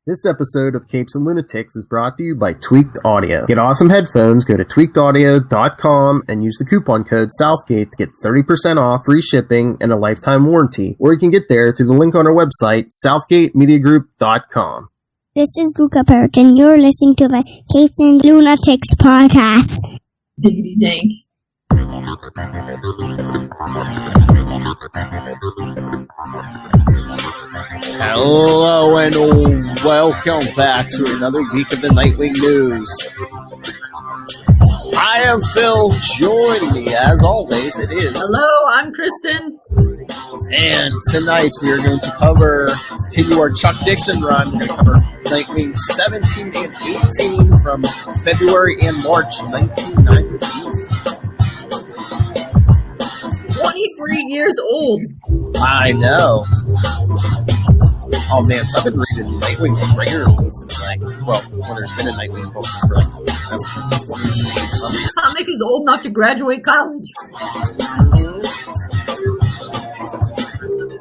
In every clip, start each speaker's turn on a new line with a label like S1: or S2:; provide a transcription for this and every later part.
S1: This episode of Capes and Lunatics is brought to you by Tweaked Audio. Get awesome headphones, go to tweakedaudio.com and use the coupon code Southgate to get 30% off, free shipping, and a lifetime warranty. Or you can get there through the link on our website, southgatemediagroup.com.
S2: This is Luca Perich, and you're listening to the Capes and Lunatics podcast.
S3: Diggity dank.
S1: Hello and welcome back to another week of the Nightwing news. I am Phil. Join me as always. It is.
S3: Hello, I'm Kristen.
S1: And tonight we are going to continue our Chuck Dixon run. We're going to cover Nightwing 17 and 18 from February and March 1919.
S3: 23 years old.
S1: I know. Oh man, so I've been reading Nightwing regularly since when there's been a Nightwing books for 20 years.
S3: Comic is old enough to graduate college.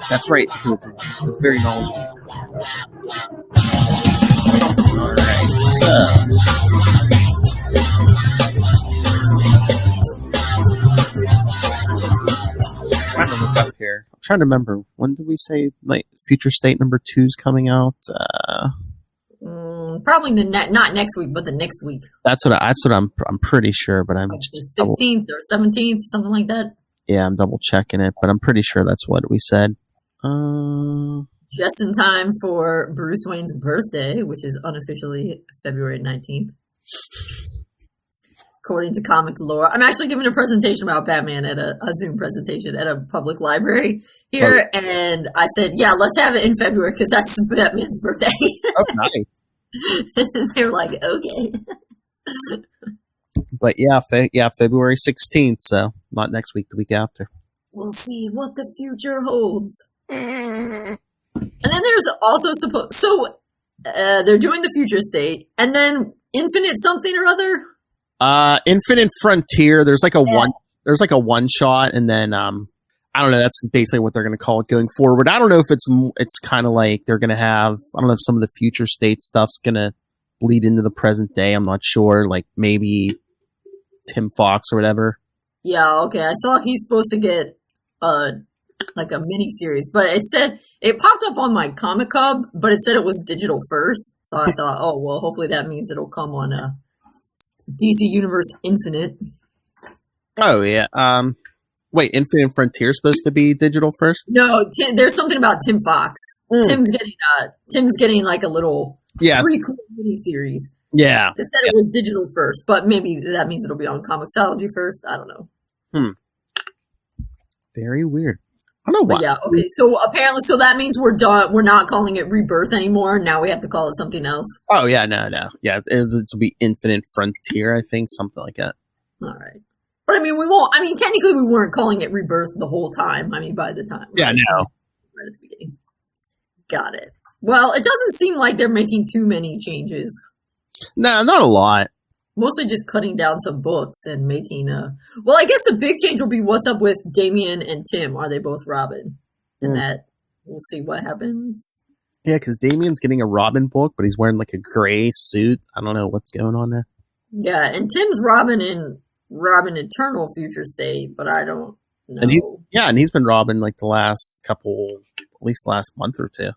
S1: That's right. It's very knowledgeable. Alright, so. I'm trying to look up here. I'm trying to remember. When did we say Future State number 2 is coming out?
S3: Probably not next week, but the next week.
S1: That's what I'm pretty sure, but I'm just
S3: the 16th or 17th, something like that.
S1: Yeah, I'm double checking it, but I'm pretty sure that's what we said.
S3: Just in time for Bruce Wayne's birthday, which is unofficially February 19th. According to comic lore. I'm actually giving a presentation about Batman at a Zoom presentation at a public library here, and I said, yeah, let's have it in February because that's Batman's birthday.
S1: Oh, nice.
S3: They were like, okay.
S1: But yeah, February 16th, so not next week, the week after.
S3: We'll see what the future holds. And then there's also they're doing the Future State, and then Infinite something or other.
S1: Infinite Frontier. There's like a one shot, and then I don't know. That's basically what they're going to call it going forward. I don't know if it's kind of like they're going to have. I don't know if some of the Future State stuff's going to bleed into the present day. I'm not sure. Like maybe Tim Fox or whatever.
S3: Yeah. Okay. I saw he's supposed to get like a mini series, but it popped up on my Comic Hub, but it said it was digital first. So I thought, oh well, hopefully that means it'll come on DC Universe Infinite. Oh yeah.
S1: Wait, Infinite Frontier is supposed to be digital first?
S3: No, there's something about Tim Fox. Tim's getting like a little pretty cool mini series.
S1: Yeah.
S3: They said it was digital first, but maybe that means it'll be on Comixology first. I don't know.
S1: Very weird. I don't know why.
S3: Yeah. Okay. So apparently, that means we're done. We're not calling it Rebirth anymore. Now we have to call it something else.
S1: Oh yeah, no. Yeah, it'll be Infinite Frontier, I think, something like that.
S3: All right. But I mean, we won't. I mean, technically, we weren't calling it Rebirth the whole time. I mean, by the time.
S1: Yeah, no.
S3: Right at the beginning. Got it. Well, it doesn't seem like they're making too many changes.
S1: No, not a lot.
S3: Mostly just cutting down some books and making well, I guess the big change will be what's up with Damian and Tim. Are they both Robin? And that we'll see what happens.
S1: Yeah, because Damian's getting a Robin book, but he's wearing like a gray suit. I don't know what's going on there.
S3: Yeah, and Tim's Robin in Robin Eternal Future State, but I don't know.
S1: And he's been Robin like the last couple, at least last month or two.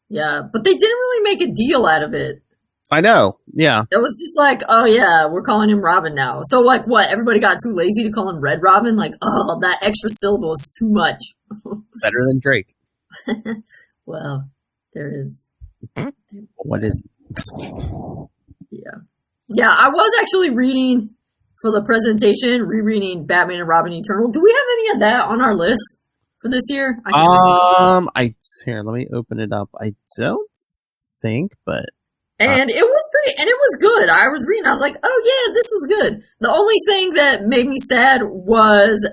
S3: Yeah, but they didn't really make a deal out of it.
S1: I know, yeah.
S3: It was just like, oh yeah, we're calling him Robin now. So like what, everybody got too lazy to call him Red Robin? Like, oh, that extra syllable is too much.
S1: Better than Drake.
S3: Well, there is.
S1: What is it?
S3: Yeah. Yeah, I was actually reading for the presentation, rereading Batman and Robin Eternal. Do we have any of that on our list for this year?
S1: Here, let me open it up. I don't think, but...
S3: And it was good. I was reading, I was like, oh yeah, this was good. The only thing that made me sad was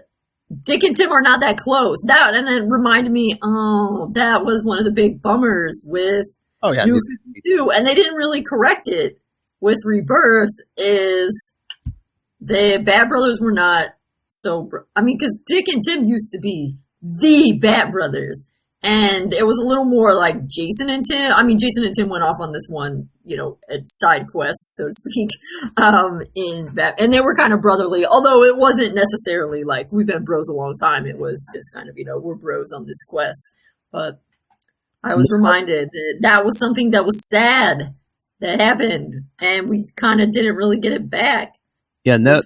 S3: Dick and Tim are not that close. And it reminded me, that was one of the big bummers with New 52. And they didn't really correct it with Rebirth, is the Bad Brothers were not so, because Dick and Tim used to be the Bat Brothers. And it was a little more like Jason and Tim. I mean, Jason and Tim went off on this one, a side quest, so to speak, and they were kind of brotherly, although it wasn't necessarily like we've been bros a long time. It was just kind of, we're bros on this quest. But I was reminded that was something that was sad that happened, and we kind of didn't really get it back.
S1: Yeah, no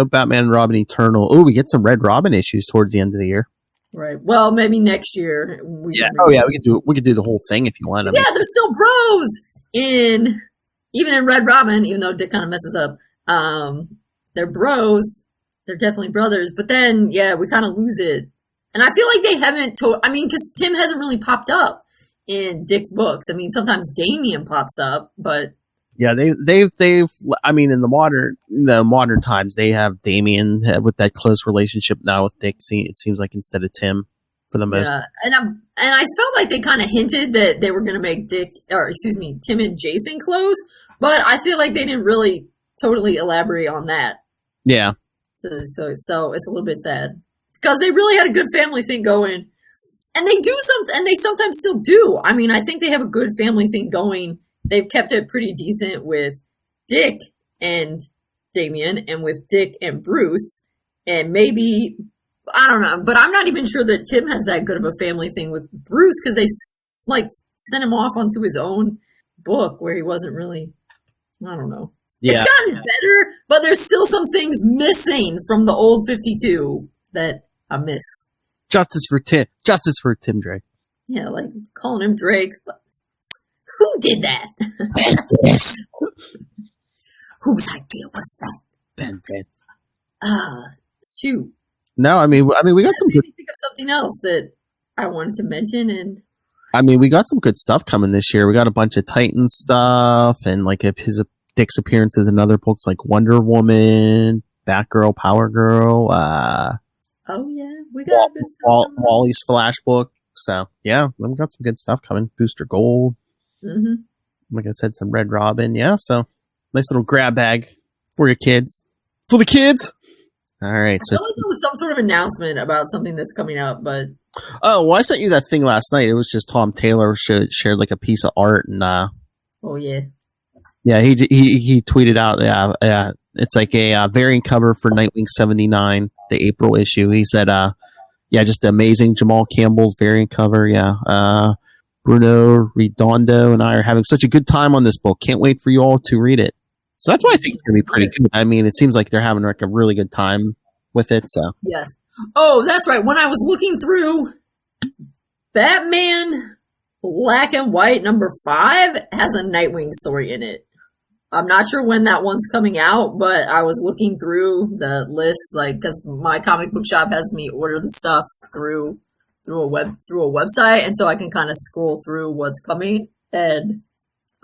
S1: Batman and Robin Eternal. Oh, we get some Red Robin issues towards the end of the year.
S3: Right. Well, maybe next year.
S1: We could do the whole thing if you want.
S3: Yeah, they're still bros even in Red Robin, even though Dick kind of messes up. They're bros. They're definitely brothers. But then, we kind of lose it, and I feel like they haven't. Because Tim hasn't really popped up in Dick's books. I mean, sometimes Damian pops up, but
S1: yeah, they've. I mean, in the modern times, they have Damian with that close relationship now with Dick. It seems like instead of Tim, for the most.
S3: Yeah, and I felt like they kind of hinted that they were going to make Tim and Jason close, but I feel like they didn't really totally elaborate on that.
S1: Yeah.
S3: So it's a little bit sad because they really had a good family thing going, and they sometimes still do. I mean, I think they have a good family thing going. They've kept it pretty decent with Dick and Damian and with Dick and Bruce, and maybe, I don't know, but I'm not even sure that Tim has that good of a family thing with Bruce because they sent him off onto his own book where he wasn't really, I don't know. Yeah. It's gotten better, but there's still some things missing from the old 52 that I miss.
S1: Justice for Tim Drake.
S3: Yeah, like calling him Drake, but who did that?
S1: Yes.
S3: Whose idea was that?
S1: Bendis.
S3: Shoot.
S1: No, I mean, we got some good.
S3: Think of something else that I wanted to mention, and
S1: I mean, we got some good stuff coming this year. We got a bunch of Titan stuff, and like his Dick's appearances in other books like Wonder Woman, Batgirl, Power Girl.
S3: Oh yeah, we got good stuff.
S1: Wally's Flash book. So yeah, we got some good stuff coming. Booster Gold.
S3: Mm-hmm.
S1: Like I said, some Red Robin. Yeah, so nice little grab bag for your kids. For the kids. All right.
S3: I feel like there was some sort of announcement about something that's coming up, but
S1: oh, well, I sent you that thing last night. It was just Tom Taylor shared like a piece of art, and
S3: oh yeah,
S1: he tweeted out, yeah, it's like a variant cover for Nightwing 79, the April issue. He said, just amazing Jamal Campbell's variant cover. Yeah, Bruno Redondo and I are having such a good time on this book. Can't wait for you all to read it. So that's why I think it's going to be pretty good. I mean, it seems like they're having like a really good time with it. So
S3: yes. Oh, that's right. When I was looking through, Batman Black and White number 5 has a Nightwing story in it. I'm not sure when that one's coming out, but I was looking through the list, because my comic book shop has me order the stuff through a website, and so I can kind of scroll through what's coming. And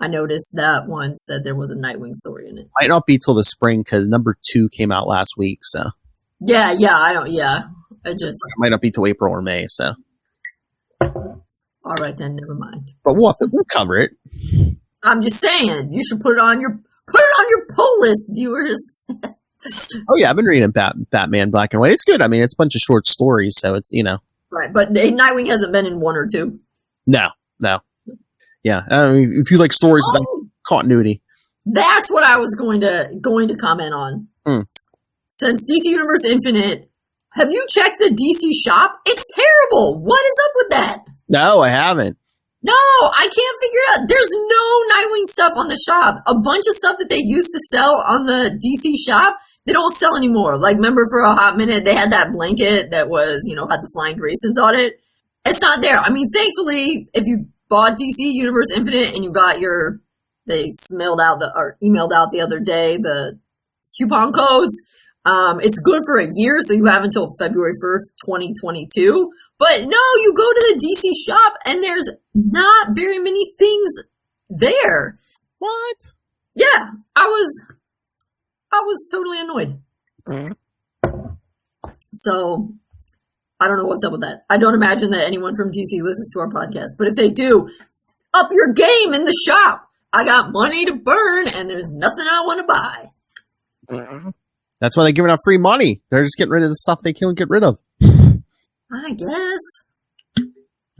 S3: I noticed that one said there was a Nightwing story in it.
S1: Might not be till the spring because number 2 came out last week. So
S3: yeah, I don't. Yeah, it
S1: might not be till April or May. So
S3: all right then, never mind.
S1: But we'll cover it.
S3: I'm just saying, you should put it on your pull list, viewers.
S1: Oh yeah, I've been reading Batman Black and White. It's good. I mean, it's a bunch of short stories, so it's
S3: right. But Nightwing hasn't been in 1 or 2.
S1: No. Yeah, I mean, if you like stories about continuity,
S3: that's what I was going to comment on. Since DC Universe Infinite, have you checked the DC shop? It's terrible. What is up with that?
S1: No, I haven't.
S3: No, I can't figure out. There's no Nightwing stuff on the shop. A bunch of stuff that they used to sell on the DC shop, they don't sell anymore. Like, remember for a hot minute, they had that blanket that was, had the Flying Graysons on it. It's not there. I mean, thankfully, if you bought DC Universe Infinite and you got they emailed out the other day, the coupon codes, it's good for a year, so you have until February 1st, 2022. But no, you go to the DC shop and there's not very many things there.
S1: What?
S3: Yeah, I was totally annoyed. So I don't know what's up with that. I don't imagine that anyone from DC listens to our podcast, but if they do, up your game in the shop. I got money to burn and there's nothing I want to buy.
S1: That's why they're giving out free money. They're just getting rid of the stuff they can't get rid of.
S3: I guess.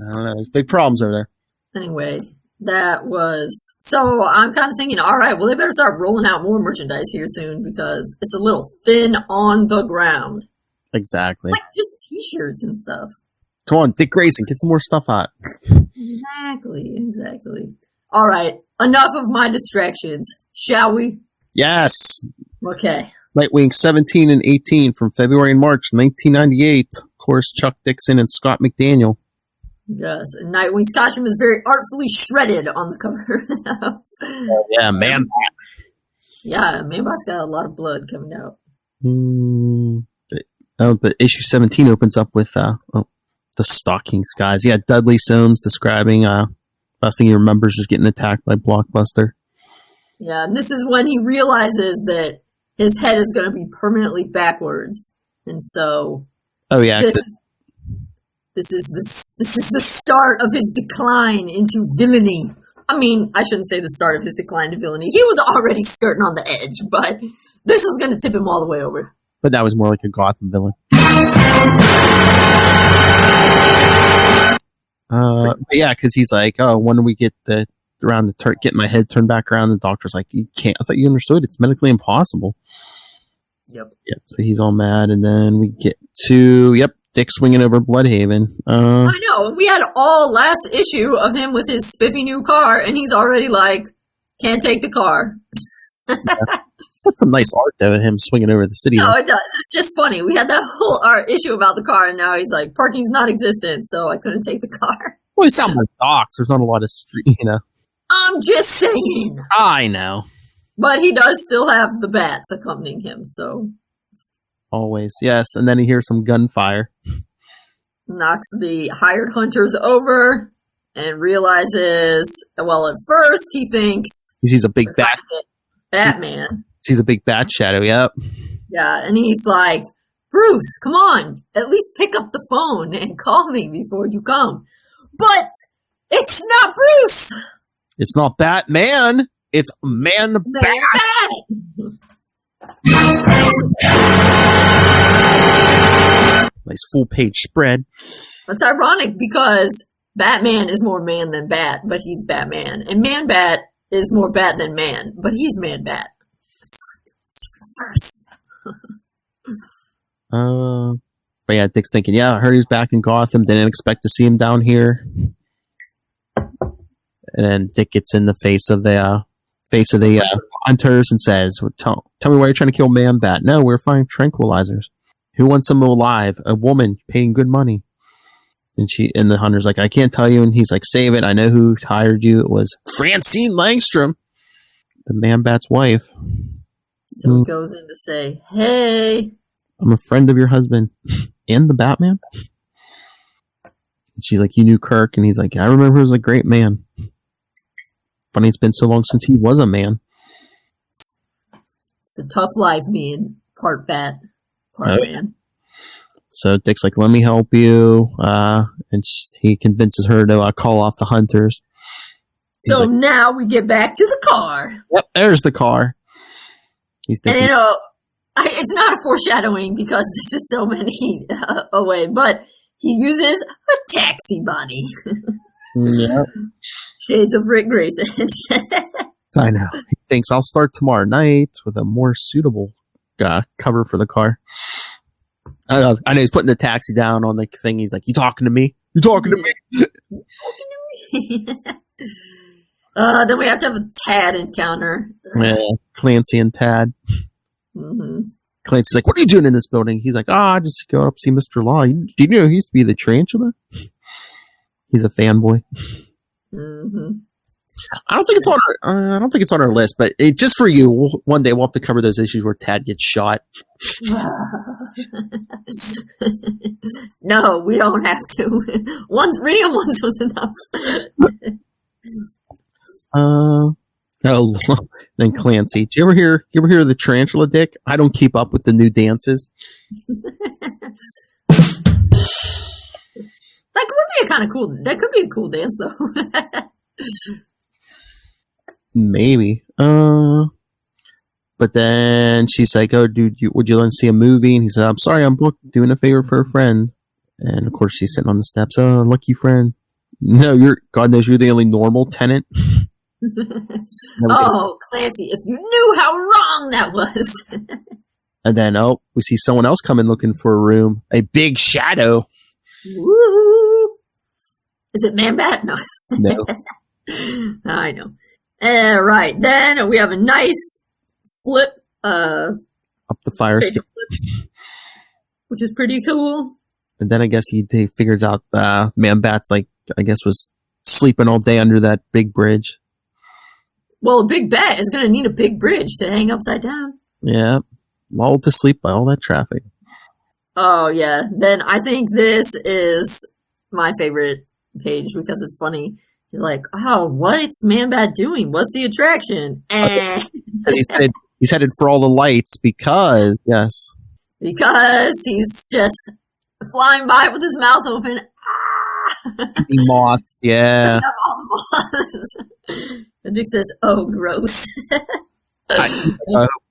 S1: I don't know. There's big problems over there.
S3: Anyway, that was... So I'm kind of thinking, all right, well, they better start rolling out more merchandise here soon because it's a little thin on the ground.
S1: Exactly.
S3: Like just t-shirts and stuff.
S1: Come on, Dick Grayson, get some more stuff out.
S3: Exactly. All right, enough of my distractions. Shall we?
S1: Yes.
S3: Okay.
S1: Nightwing 17 and 18 from February and March 1998. Of course, Chuck Dixon and Scott McDaniel.
S3: Yes, and Nightwing's costume is very artfully shredded on the cover.
S1: Yeah, ManBat.
S3: Yeah, ManBat's got a lot of blood coming out.
S1: But issue 17 opens up with the stalking skies. Yeah, Dudley Soames describing last thing he remembers is getting attacked by Blockbuster.
S3: Yeah, and this is when he realizes that his head is going to be permanently backwards, and so.
S1: Oh yeah.
S3: This is the start of his decline into villainy. I mean, I shouldn't say the start of his decline to villainy. He was already skirting on the edge, but this was going to tip him all the way over.
S1: But that was more like a Gotham villain. Yeah, because he's like, oh, when do we get get my head turned back around? The doctor's like, you can't. I thought you understood. It's medically impossible.
S3: Yep.
S1: Yeah. So he's all mad, and then we get to Dick swinging over Bloodhaven.
S3: I know. We had all last issue of him with his spiffy new car, and he's already like, can't take the car.
S1: That's some nice art, though, of him swinging over the city.
S3: No, it does. It's just funny. We had that whole art issue about the car, and now he's like, parking's not existent, so I couldn't take the car.
S1: Well, he's down by docks. There's not a lot of street,
S3: I'm just saying.
S1: I know.
S3: But he does still have the bats accompanying him, so.
S1: Always, yes. And then he hears some gunfire.
S3: Knocks the hired hunters over and realizes, well, at first he thinks
S1: He sees a big bat.
S3: Batman.
S1: Sees a big bat shadow, yep.
S3: Yeah, and he's like, Bruce, come on, at least pick up the phone and call me before you come. But it's not Bruce.
S1: It's not Batman. It's ManBat. Nice full page spread.
S3: That's ironic because Batman is more man than bat, but he's Batman. And ManBat is more bat than man, but he's ManBat. It's reversed.
S1: But yeah, Dick's thinking, yeah, I heard he's back in Gotham. Didn't expect to see him down here. And then Dick gets in the face of the hunters and says, well, tell me why you're trying to kill ManBat. No, we're finding tranquilizers. Who wants him alive? A woman paying good money. And the hunter's like, I can't tell you. And he's like, save it. I know who hired you. It was Francine Langstrom, the ManBat's wife.
S3: So he goes in to say, hey,
S1: I'm a friend of your husband and the Batman. And she's like, you knew Kirk? And he's like, I remember he was a great man. Funny, it's been so long since he was a man.
S3: It's a tough life being part bat, part man.
S1: So Dick's like, let me help you. And he convinces her to call off the hunters.
S3: So now we get back to the car.
S1: Yep, there's the car. He's thinking,
S3: and it's not a foreshadowing because this is so many away, but he uses a taxi body.
S1: Yep.
S3: Shades of Rick Grayson.
S1: I know. He thinks I'll start tomorrow night with a more suitable cover for the car. I know he's putting the taxi down on the thing. He's like, you talking to me? You talking to me?
S3: You talking to me? Then we have to have a Tad encounter.
S1: Yeah, Clancy and Tad.
S3: Mm-hmm.
S1: Clancy's like, what are you doing in this building? He's like, I just go up see Mr. Law. Do you know he used to be the tarantula? He's a fanboy.
S3: Mm-hmm.
S1: I don't think it's on our list, but just for you, one day we'll have to cover those issues where Tad gets shot.
S3: No, we don't have to. Reading them once was enough.
S1: Then Clancy. Do you ever hear the tarantula, Dick? I don't keep up with the new dances.
S3: That could be a cool dance though.
S1: Maybe. But then she's like, oh, dude, would you want to see a movie? And he said, I'm sorry, I'm booked doing a favor for a friend. And of course she's sitting on the steps. Oh, lucky friend. No, God knows you're the only normal tenant.
S3: Oh, Clancy, if you knew how wrong that was.
S1: And then, we see someone else come in looking for a room. A big shadow.
S3: Woo! Is it ManBat? No.
S1: No.
S3: I know. Right. Then we have a nice flip.
S1: Up the fire escape.
S3: Which is pretty cool.
S1: And then I guess he figures out ManBat's was sleeping all day under that big bridge.
S3: Well, a big bat is going to need a big bridge to hang upside down.
S1: Yeah. Lulled to sleep by all that traffic.
S3: Oh, yeah. Then I think this is my favorite page because it's funny. He's like, oh, what's ManBat doing? What's the attraction?
S1: He's headed for all the lights because
S3: he's just flying by with his mouth open.
S1: Moths, yeah.
S3: All the moths. And Dick says, oh, gross.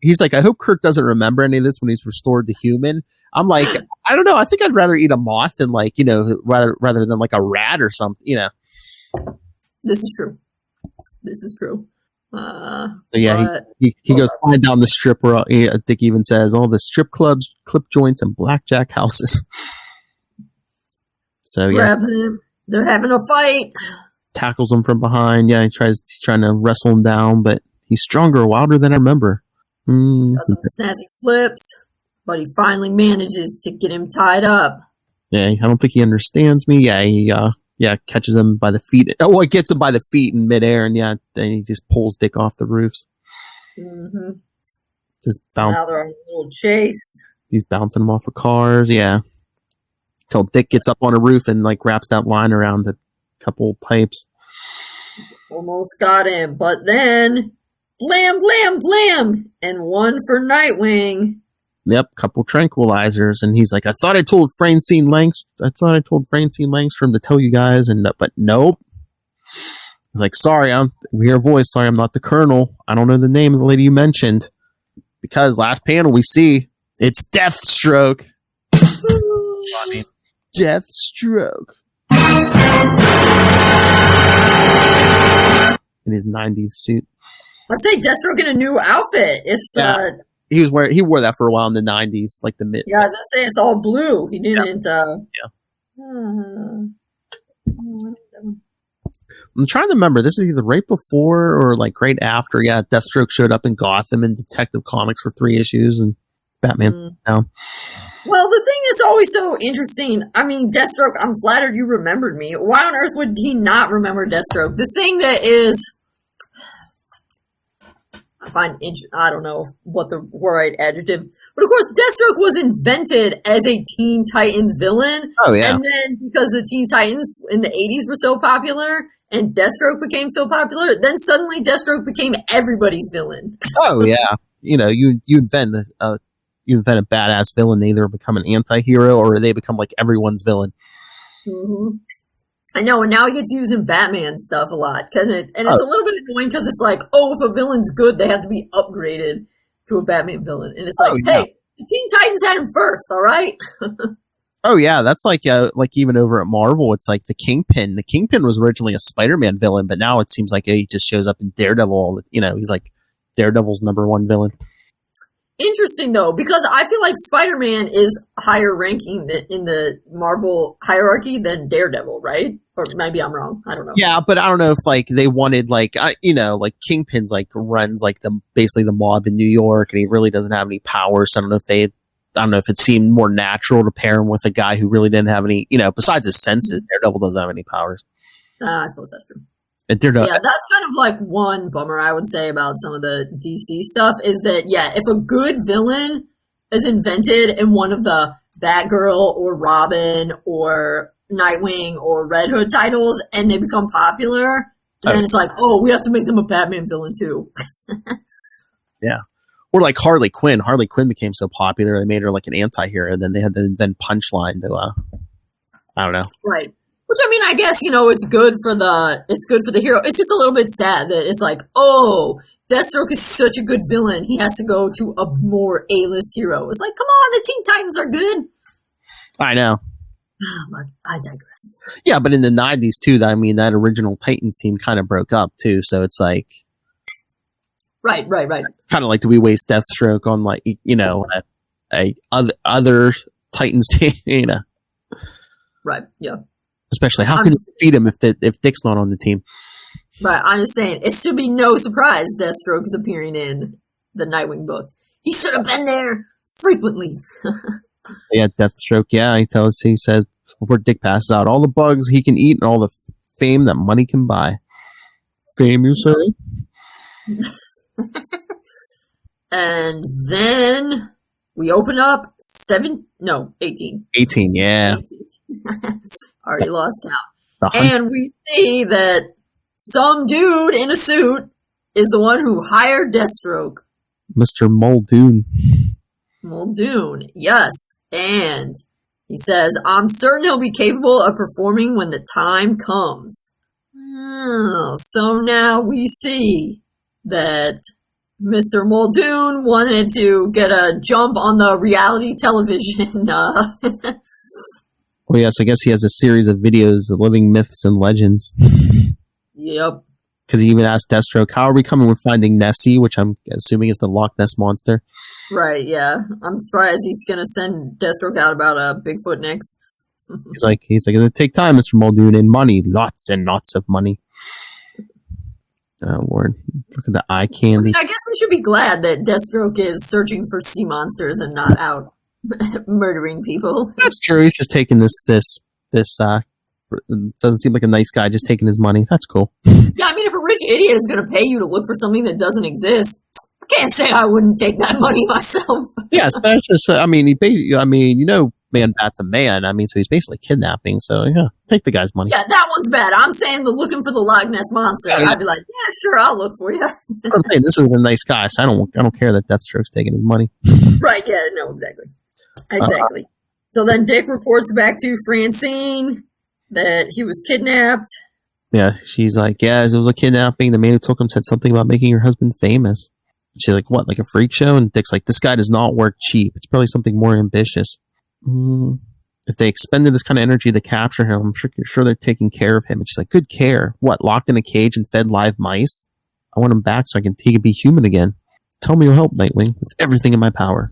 S1: He's like, I hope Kirk doesn't remember any of this when he's restored to human. I'm like, I don't know. I think I'd rather eat a moth than rather than like a rat or something,
S3: This is true.
S1: So yeah, he goes flying down the strip where Dick even says, all the strip clubs, clip joints, and blackjack houses. So yeah,
S3: grab him. They're having a fight.
S1: Tackles him from behind. Yeah, he's trying to wrestle him down, but he's stronger, wilder than I remember.
S3: Does some snazzy flips, but he finally manages to get him tied up.
S1: Yeah, I don't think he understands me. Yeah, he catches him by the feet. Oh, it gets him by the feet in midair, and then he just pulls Dick off the roofs.
S3: Mm-hmm.
S1: Just bounce.
S3: Now they're on a little chase.
S1: He's bouncing him off of cars. Yeah, till Dick gets up on a roof and wraps that line around a couple pipes.
S3: Almost got him, but then blam, blam, blam, and one for Nightwing.
S1: Yep, couple tranquilizers, and he's like, I thought I told Francine Langstrom to tell you guys, but nope. He's like, sorry, we hear a voice. Sorry, I'm not the Colonel. I don't know the name of the lady you mentioned. Because last panel we see, it's Deathstroke. Deathstroke. In his 90s suit.
S3: Let's say Deathstroke in a new outfit. It's
S1: he wore that for a while in the 90s, like the mid.
S3: Yeah, I was gonna say it's all blue. He didn't.
S1: I'm trying to remember. This is either right before or right after. Yeah, Deathstroke showed up in Gotham and Detective Comics for 3 issues, and Batman down.
S3: Well, the thing that's always so interesting. I mean, Deathstroke. I'm flattered you remembered me. Why on earth would he not remember Deathstroke? The thing that is. I don't know what the right adjective, but of course Deathstroke was invented as a Teen Titans villain.
S1: Oh yeah.
S3: And then because the Teen Titans in the 80s were so popular and Deathstroke became so popular, then suddenly Deathstroke became everybody's villain.
S1: Oh yeah. You invent a badass villain, they either become an anti-hero or they become everyone's villain.
S3: Mm-hmm. I know, and now he gets used in Batman stuff a lot. It's a little bit annoying because it's like, if a villain's good, they have to be upgraded to a Batman villain. And it's like, hey, the Teen Titans had him first, all right?
S1: Oh, yeah, that's like even over at Marvel, it's like the Kingpin. The Kingpin was originally a Spider-Man villain, but now it seems like he just shows up in Daredevil. He's like Daredevil's #1 villain.
S3: Interesting, though, because I feel like Spider-Man is higher ranking in the Marvel hierarchy than Daredevil, right? Or maybe I'm wrong. I don't know.
S1: Yeah, but I don't know if they wanted Kingpin's runs basically the mob in New York, and he really doesn't have any powers. So I don't know if it seemed more natural to pair him with a guy who really didn't have any, besides his senses. Daredevil doesn't have any powers.
S3: I suppose that's true.
S1: Yeah,
S3: that's kind of one bummer I would say about some of the DC stuff is that, if a good villain is invented in one of the Batgirl or Robin or Nightwing or Red Hood titles and they become popular, then it's we have to make them a Batman villain too.
S1: Yeah. Or Harley Quinn. Harley Quinn became so popular they made her an anti-hero, and then they had to invent Punchline to I don't know.
S3: Right. Which, I mean, I guess, it's good for the hero. It's just a little bit sad that it's Deathstroke is such a good villain. He has to go to a more A-list hero. It's come on, the Teen Titans are good.
S1: I know.
S3: But I digress.
S1: Yeah, but in the 90s, too, I mean, that original Titans team kind of broke up, too. So it's like...
S3: Right.
S1: Kind of like, do we waste Deathstroke on, like, a other Titans team,
S3: Right, yeah.
S1: Especially, how can you defeat him if Dick's not on the team?
S3: Right, I'm just saying, it should be no surprise Deathstroke is appearing in the Nightwing book. He should have been there frequently.
S1: Yeah, Deathstroke, yeah, he said, before Dick passes out, all the bugs he can eat and all the fame that money can buy. Fame, you say?
S3: And then we open up 18.
S1: 18, yeah.
S3: 18. Already lost count. And we see that some dude in a suit is the one who hired Deathstroke.
S1: Mr. Muldoon.
S3: Muldoon, yes. And he says, I'm certain he'll be capable of performing when the time comes. Oh, so now we see that Mr. Muldoon wanted to get a jump on the reality television.
S1: Well, yes, I guess he has a series of videos of living myths and legends.
S3: Yep.
S1: Because he even asked Deathstroke, how are we coming with finding Nessie, which I'm assuming is the Loch Ness Monster.
S3: Right, yeah. I'm surprised he's going to send Deathstroke out about Bigfoot next.
S1: He's like, it'll take time, Mr. Muldoon, and money. Lots and lots of money. Oh, Lord. Look at the eye candy.
S3: I guess we should be glad that Deathstroke is searching for sea monsters and not out murdering people.
S1: That's true. He's just taking this doesn't seem like a nice guy, just taking his money. That's cool.
S3: Yeah, I mean, if a rich idiot is going to pay you to look for something that doesn't exist, I can't say I wouldn't take that money myself.
S1: Yeah, especially, ManBat's a man. I mean, so he's basically kidnapping. So, yeah, take the guy's money.
S3: Yeah, that one's bad. I'm saying the looking for the Loch Ness Monster. Yeah, I'd be like, yeah, sure, I'll look for you.
S1: I'm saying, this is a nice guy, so I don't care that Deathstroke's taking his money.
S3: Right, yeah, no, exactly. So then Dick reports back to Francine that he was kidnapped.
S1: Yeah, she's like, yeah, it was a kidnapping. The man who took him said something about making your husband famous. She's like, what, like a freak show? And Dick's like, this guy does not work cheap. It's probably something more ambitious. If they expended this kind of energy to capture him, I'm sure they're taking care of him. And she's like, good care. What, locked in a cage and fed live mice? I want him back so he can be human again. Tell me you'll help, Nightwing, with everything in my power.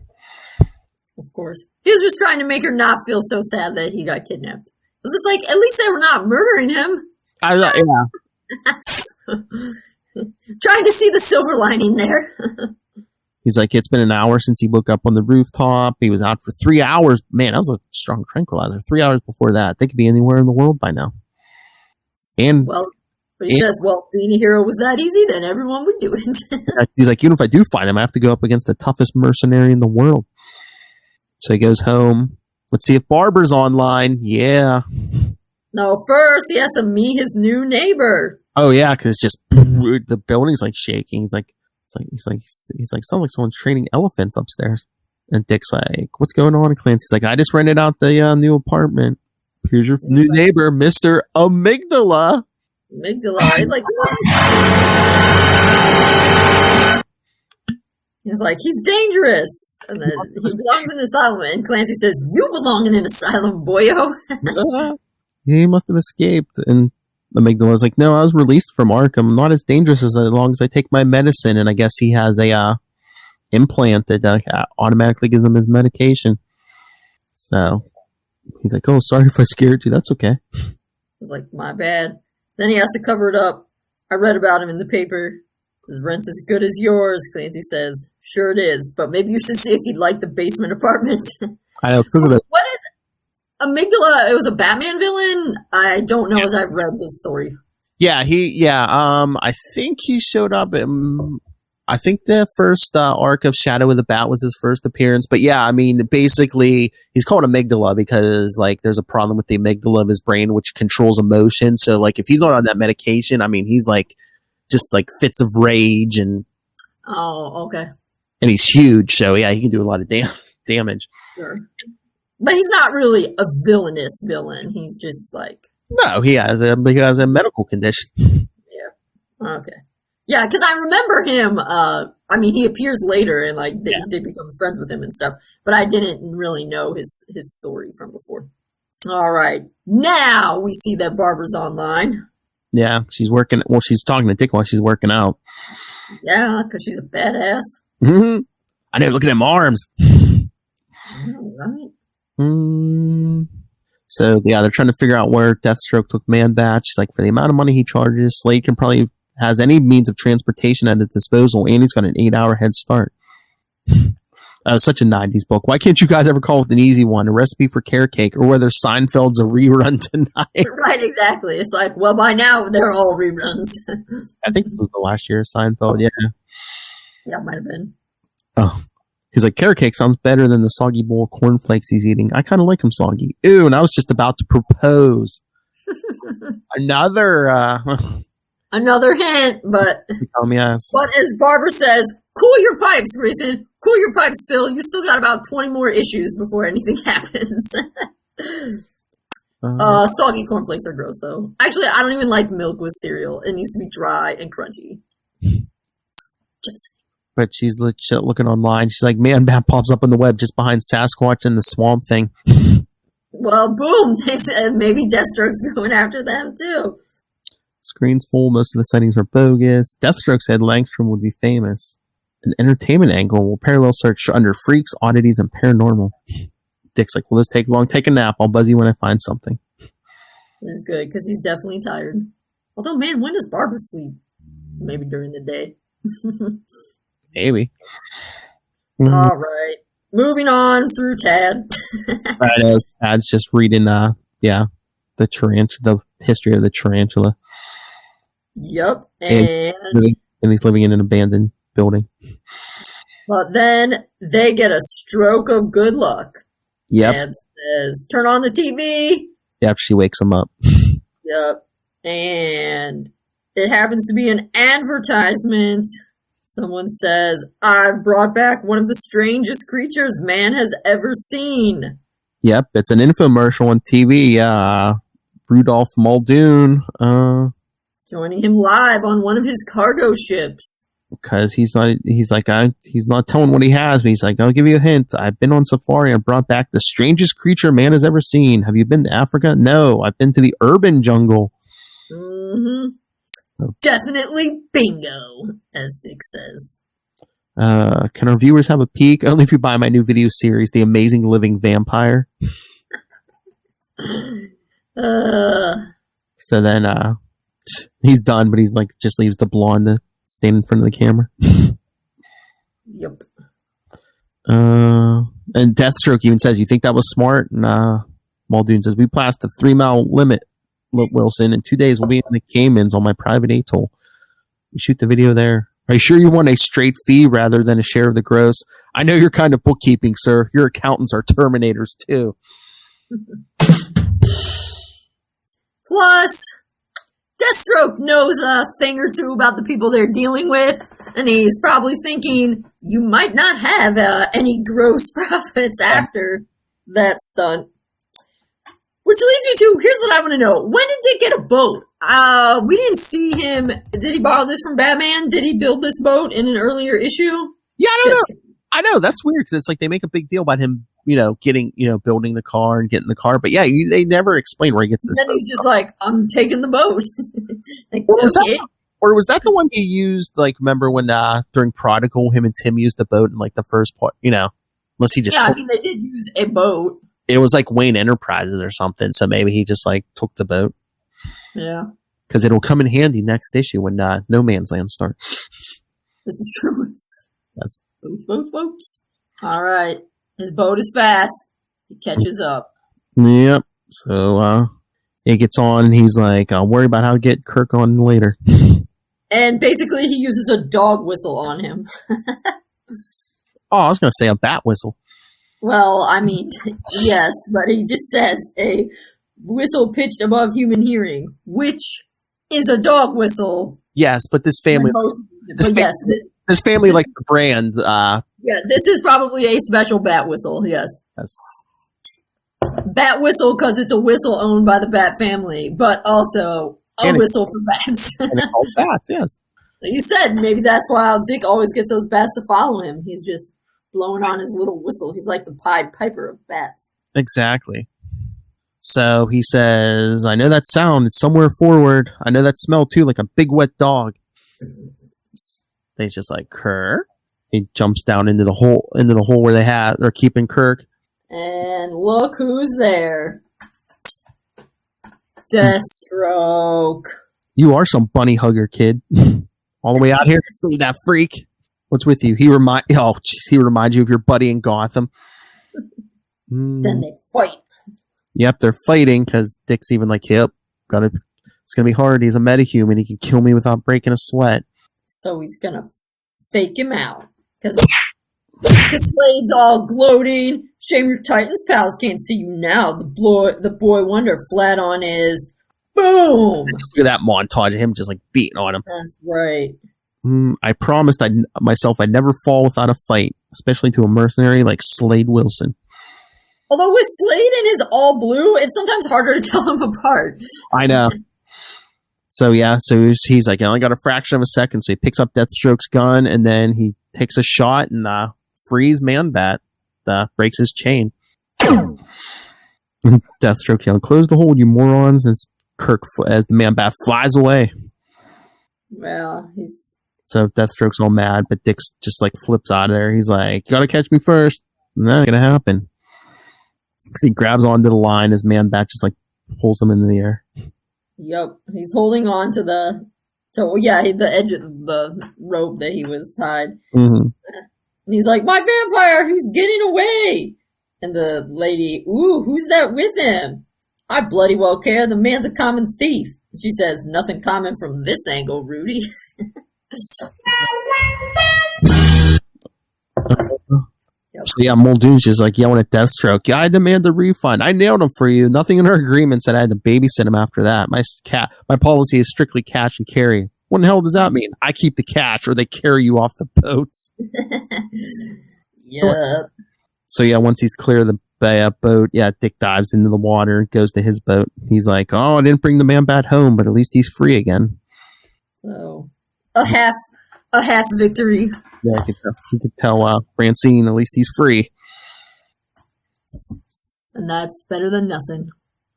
S3: Of course. He was just trying to make her not feel so sad that he got kidnapped. Because it's like, at least they were not murdering him.
S1: Yeah.
S3: Trying to see the silver lining there.
S1: He's like, it's been an hour since he woke up on the rooftop. He was out for 3 hours. Man, that was a strong tranquilizer. 3 hours before that. They could be anywhere in the world by now. And
S3: well, but he says, well, being a hero was that easy, then everyone would do it.
S1: He's like, even if I do find him, I have to go up against the toughest mercenary in the world. So he goes home. Let's see if Barbara's online. Yeah.
S3: No, first he has to meet his new neighbor.
S1: Oh yeah, because it's just the building's like shaking. He's like, sounds like someone's training elephants upstairs. And Dick's like, what's going on? And Clancy's like, I just rented out the new apartment. Here's your new neighbor, Mr. Amygdala.
S3: He's like, he's dangerous. And then he belongs in an asylum. And Clancy says, you belong in an asylum, boyo.
S1: He must have escaped. And Amygdala's like, no, I was released from Arkham. I'm not as dangerous as long as I take my medicine. And I guess he has a implant that automatically gives him his medication. So he's like, oh, sorry if I scared you. That's okay.
S3: He's like, my bad. Then he has to cover it up. I read about him in the paper. His rent's as good as yours, Clancy says. Sure it is, but maybe you should see if he'd like the basement apartment.
S1: I know.
S3: So what is Amygdala? It was a Batman villain? I don't know as I've read his story.
S1: Yeah, I think he showed up I think the first arc of Shadow of the Bat was his first appearance. But yeah, I mean, basically, he's called Amygdala because, like, there's a problem with the amygdala of his brain, which controls emotion. So, like, if he's not on that medication, I mean, he's, like, just, like, fits of rage and...
S3: Oh, okay.
S1: And he's huge, so, yeah, he can do a lot of damage.
S3: Sure. But he's not really a villainous villain. He's just, like...
S1: No, he has a medical condition.
S3: Yeah. Okay. Yeah, because I remember him, I mean, he appears later and, like, he did become friends with him and stuff, but I didn't really know his story from before. All right. Now we see that Barbara's online.
S1: Yeah, she's working. Well, she's talking to Dick while she's working out.
S3: Yeah, because she's a badass.
S1: Mm-hmm. I know. Look at them arms.
S3: Right.
S1: So yeah, they're trying to figure out where Deathstroke took ManBat. She's like, for the amount of money he charges, Slade can probably has any means of transportation at his disposal, and he's got an 8-hour head start. Such a 90s book. Why can't you guys ever call it an easy one? A recipe for carrot cake, or whether Seinfeld's a rerun tonight?
S3: Right, exactly. It's like, well, by now they're all reruns.
S1: I think this was the last year of Seinfeld. Yeah.
S3: Yeah, it might have been.
S1: Oh. He's like, carrot cake sounds better than the soggy bowl of cornflakes he's eating. I kind of like them soggy. Ew, and I was just about to propose. Another
S3: hint, but
S1: yes.
S3: But as Barbara says, cool your pipes, Kristen. Cool your pipes, Phil. You still got about 20 more issues before anything happens. Soggy cornflakes are gross, though. Actually, I don't even like milk with cereal. It needs to be dry and crunchy.
S1: But she's legit looking online. She's like, ManBat pops up on the web just behind Sasquatch and the Swamp Thing.
S3: Well, boom. Maybe Deathstroke's going after them, too.
S1: Screen's full. Most of the settings are bogus. Deathstroke said Langstrom would be famous. An entertainment angle will parallel search under freaks, oddities, and paranormal. Dick's like, will this take long? Take a nap. I'll buzz you when I find something.
S3: It's good, because he's definitely tired. Although, man, when does Barbara sleep? Maybe during the day.
S1: Maybe.
S3: All right. Moving on through Tad.
S1: Tad's just reading, the history of the tarantula.
S3: Yep.
S1: And he's living in an abandoned building.
S3: But then they get a stroke of good luck.
S1: Yep.
S3: Tad says, turn on the TV.
S1: Yep, she wakes him up.
S3: Yep. And it happens to be an advertisement. Someone says, I've brought back one of the strangest creatures man has ever seen.
S1: Yep, it's an infomercial on TV. Rudolph Muldoon.
S3: Joining him live on one of his cargo ships.
S1: Because he's not telling what he has, but he's like, I'll give you a hint. I've been on safari and brought back the strangest creature man has ever seen. Have you been to Africa? No, I've been to the urban jungle.
S3: Mm-hmm. Definitely bingo, as Dick says.
S1: Can our viewers have a peek? Only if you buy my new video series, The Amazing Living Vampire. So then he's done, but he's like just leaves the blonde to stand in front of the camera.
S3: Yep.
S1: And Deathstroke even says, you think that was smart? Nah. Muldoon says, we passed the 3-mile limit, Wilson. In 2 days, we'll be in the Caymans on my private atoll. We shoot the video there. Are you sure you want a straight fee rather than a share of the gross? I know you're kind of bookkeeping, sir. Your accountants are Terminators, too.
S3: Plus, Deathstroke knows a thing or two about the people they're dealing with, and he's probably thinking, you might not have any gross profits after that stunt. Which leads me to, here's what I want to know. When did Dick get a boat? We didn't see him. Did he borrow this from Batman? Did he build this boat in an earlier issue?
S1: Yeah, I don't know. I know, that's weird, because it's like they make a big deal about him, getting, building the car and getting the car. But yeah, they never explain where he gets this boat.
S3: Then he's just like, I'm taking the boat. Like,
S1: or was that the one he used, like, remember when during Prodigal, him and Tim used the boat in, like, the first part, unless he just...
S3: Yeah, they did use a boat.
S1: It was like Wayne Enterprises or something, so maybe he just like took the boat.
S3: Yeah,
S1: because it'll come in handy next issue when No Man's Land starts.
S3: This is true.
S1: Yes.
S3: Boats. All right, his boat is fast. He catches up.
S1: Yep. So he gets on, and he's like, "I'll worry about how to get Kirk on later."
S3: And basically, he uses a dog whistle on him.
S1: Oh, I was going to say a bat whistle.
S3: Well, I mean, yes, but he just says a whistle pitched above human hearing, which is a dog whistle.
S1: Yes, but this family, this family like the brand.
S3: Yeah, this is probably a special bat whistle. Yes. Bat whistle because it's a whistle owned by the Bat family, but also a whistle for bats.
S1: And it's called bats, yes.
S3: So you said maybe that's why Dick always gets those bats to follow him. He's just blowing on his little whistle. He's like the Pied Piper of bats.
S1: Exactly. So he says, I know that sound. It's somewhere forward. I know that smell too, like a big wet dog. He's just like, Kirk? He jumps down into the hole where they're keeping Kirk.
S3: And look who's there. Deathstroke.
S1: You are some bunny hugger, kid. All the way out here to see that freak. What's with you? He reminds you of your buddy in Gotham.
S3: Then they fight.
S1: Yep, they're fighting because Dick's even like, yep, it's gonna be hard. He's a metahuman. He can kill me without breaking a sweat.
S3: So he's gonna fake him out. Because Slade's all gloating. Shame your Titans pals can't see you now. The boy wonder flat on his boom.
S1: Just look at that montage of him just like beating on him.
S3: That's right.
S1: I promised myself I'd never fall without a fight, especially to a mercenary like Slade Wilson.
S3: Although with Slade and his all blue, it's sometimes harder to tell them apart.
S1: I know. So he's like, I only got a fraction of a second. So he picks up Deathstroke's gun and then he takes a shot and frees ManBat. Breaks his chain. Deathstroke yelling, "Close the hold, you morons!" As the ManBat flies away.
S3: Well,
S1: so Deathstroke's all mad, but Dick's just like flips out of there. He's like, "You gotta catch me first." Not gonna happen. Because he grabs onto the line as ManBat just like pulls him into the air.
S3: Yep, he's holding on to the edge of the rope that he was tied.
S1: Mm-hmm.
S3: And he's like, "My vampire, he's getting away!" And the lady, "Ooh, who's that with him?" "I bloody well care, the man's a common thief." She says, "Nothing common from this angle, Rudy."
S1: So yeah, Muldoon's just like yelling at Deathstroke, "Yeah, I demand a refund. I nailed him for you. Nothing in our agreement said I had to babysit him after that. My policy is strictly cash and carry. What the hell does that mean? I keep the cash or they carry you off the boats."
S3: Yeah.
S1: So yeah, once he's clear of the boat, Dick dives into the water and goes to his boat. He's like, "Oh, I didn't bring the ManBat home, but at least he's free again."
S3: So a half victory.
S1: Yeah, you could tell Francine, at least he's free.
S3: And that's better than nothing.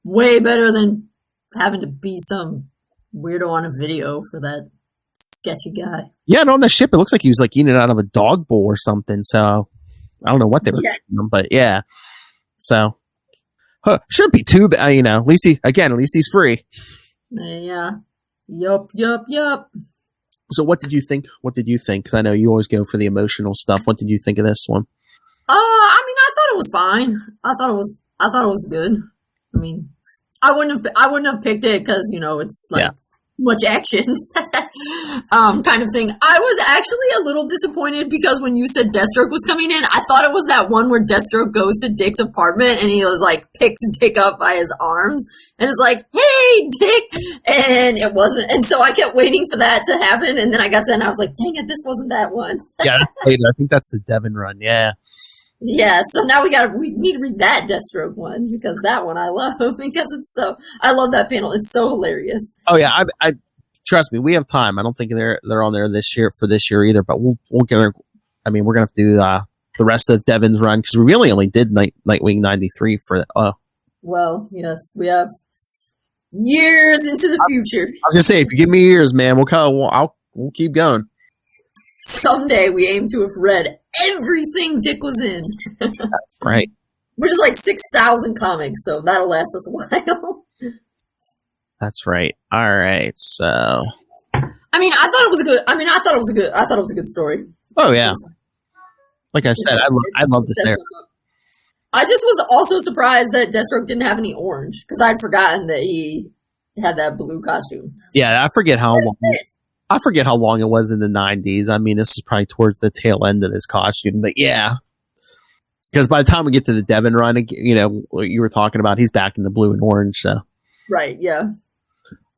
S3: Way better than having to be some weirdo on a video for that sketchy guy.
S1: Yeah, and on the ship, it looks like he was like eating it out of a dog bowl or something. So I don't know what they were doing him, but yeah. So shouldn't be too bad, At least he's free.
S3: Yeah. Yup.
S1: So what did you think? Because I know you always go for the emotional stuff. What did you think of this one?
S3: I thought it was fine. I thought it was good. I mean, I wouldn't have picked it because it's like much action kind of thing. I was actually a little disappointed because when you said Deathstroke was coming in, I thought it was that one where Deathstroke goes to Dick's apartment and he was like picks Dick up by his arms and is like, "Hey, Dick," and it wasn't. And so I kept waiting for that to happen, and then I got to and I was like, "Dang it, this wasn't that one."
S1: Yeah, that's later. I think that's the Devon run. Yeah.
S3: Yeah, so now we need to read that Deathstroke one because that one I love because I love that panel. It's so hilarious.
S1: Oh yeah, I trust me, we have time. I don't think they're on there this year either, but we're gonna have to do the rest of Devon's run because we really only did Nightwing 93 for.
S3: Well, yes, we have years into the future.
S1: I was gonna say, if you give me years, man, we'll keep going.
S3: Someday we aim to have read everything Dick was in.
S1: That's right.
S3: Which is like 6,000 comics, so that'll last us a while.
S1: That's right. All right, so.
S3: I thought it was good. I thought it was a good story.
S1: Oh yeah. Like I said, I love this era.
S3: I just was also surprised that Deathstroke didn't have any orange because I'd forgotten that he had that blue costume.
S1: Yeah, I forget how long it was in the 90s. This is probably towards the tail end of this costume, but yeah. Because by the time we get to the Devon run, what you were talking about, he's back in the blue and orange. So. Right. Yeah.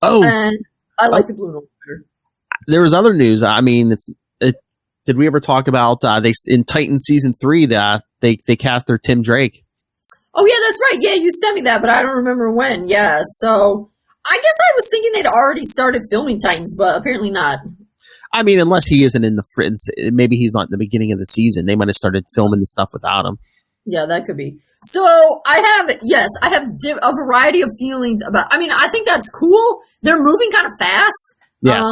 S1: Oh.
S3: And I like the blue and orange better.
S1: There was other news. Did we ever talk about they in Titan season 3 that they cast their Tim Drake?
S3: Oh yeah, that's right. Yeah, you sent me that, but I don't remember when. Yeah, so I guess I was thinking they'd already started filming Titans, but apparently not.
S1: Unless he isn't in maybe he's not in the beginning of the season. They might have started filming the stuff without him.
S3: Yeah, that could be. So I have a variety of feelings about. I mean, I think that's cool. They're moving kind of fast.
S1: Yeah.